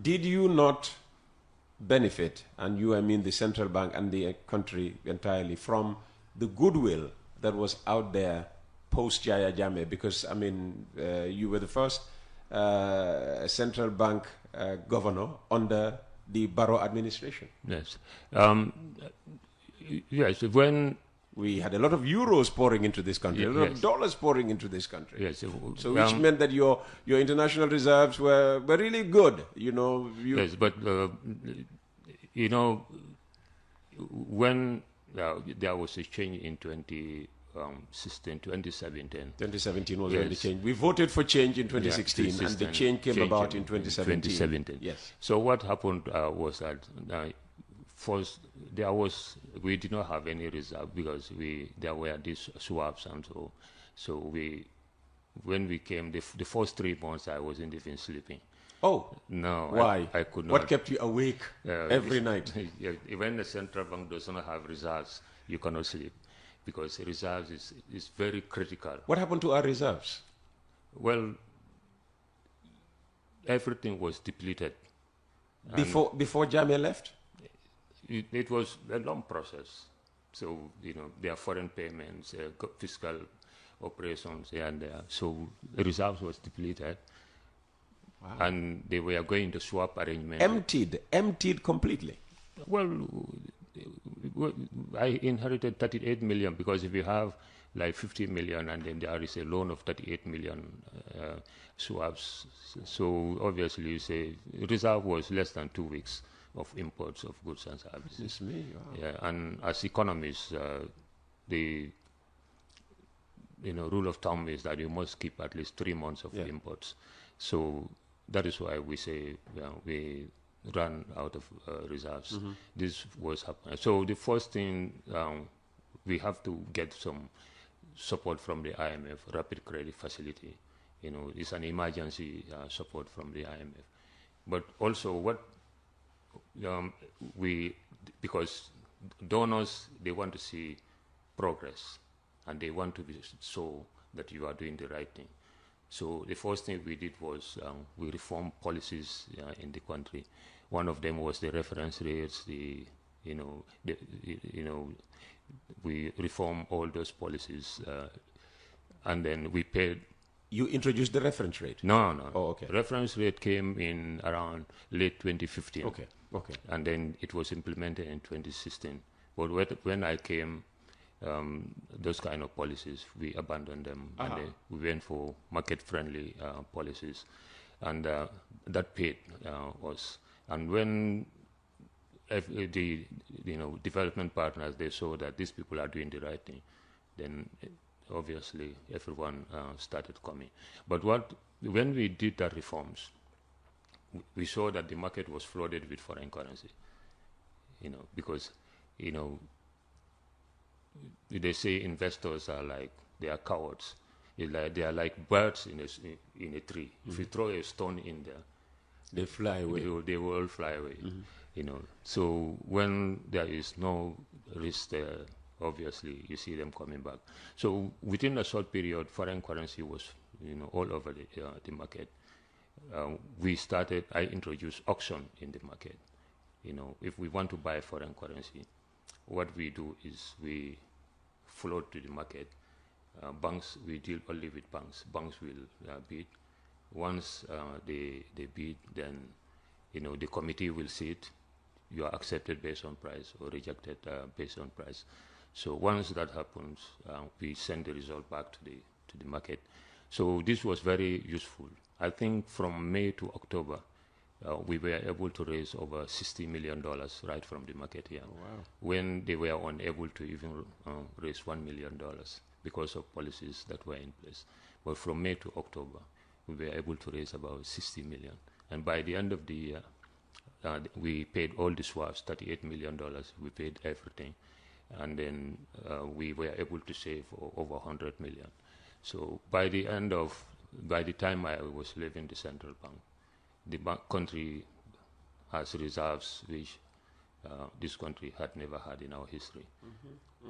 did you not benefit, and you, I mean the central bank and the country entirely, from the goodwill that was out there post Yahya Jammeh? Because, I mean, you were the first central bank governor under the Barrow administration. Yes. Yes, when... We had a lot of euros pouring into this country, a lot of dollars pouring into this country. Yes. So which meant that your international reserves were really good, you know. Yes, but, you know, when there was a change in 2017. 2017 was when the change. We voted for change in 2016, and the change came about in 2017. Yes. So what happened was that first we did not have any reserve because there were these swaps, and so when we came the first 3 months I wasn't even sleeping. Oh no! Why? I could not. What kept you awake every night? When the central bank does not have reserves, you cannot sleep, because reserves is very critical. What happened to our reserves? Well, everything was depleted. Before Jammeh left? It was a long process. So, you know, there are foreign payments, fiscal operations here and there. So the reserves was depleted. Wow. And they were going to swap arrangement. Emptied completely. Well, I inherited 38 million, because if you have like 50 million and then there is a loan of 38 million swaps, so obviously you say reserve was less than 2 weeks of imports of goods and services. It's me, wow. Yeah, and as economists, the rule of thumb is that you must keep at least 3 months of imports. So that is why we say we run out of reserves. Mm-hmm. This was happening. So the first thing, we have to get some support from the IMF, Rapid Credit Facility. You know, it's an emergency support from the IMF. But also what because donors, they want to see progress, and they want to be so that you are doing the right thing. So the first thing we did was we reformed policies in the country. One of them was the reference rates. We reformed all those policies, and then we paid. You introduced the reference rate? No. Oh, okay. Reference rate came in around late 2015. Okay. And then it was implemented in 2016. But when I came, those kind of policies, we abandoned them. And then we went for market-friendly policies. And that paid us. And when the development partners, they saw that these people are doing the right thing, then obviously everyone started coming. But when we did the reforms, we saw that the market was flooded with foreign currency. Because they say investors are they are cowards. They are like birds in a tree. Mm-hmm. If you throw a stone in there, they fly away. They will all fly away. Mm-hmm. So when there is no risk there, obviously you see them coming back. So within a short period, foreign currency was all over the market. I introduced auction in the market. If we want to buy foreign currency, what we do is we float to the market. Banks, we deal only with banks. Banks will bid. Once they bid, then the committee will see it. You are accepted based on price or rejected based on price. So once that happens, we send the result back to the market. So this was very useful. I think from May to October, we were able to raise over $60 million right from the market here. Oh, wow. When they were unable to even raise $1 million because of policies that were in place. But from May to October, we were able to raise about $60 million. And by the end of the year, we paid all the swaps, $38 million. We paid everything. And then we were able to save over $100 million. So by the time I was leaving the central bank, the country has reserves which this country had never had in our history. Mm-hmm.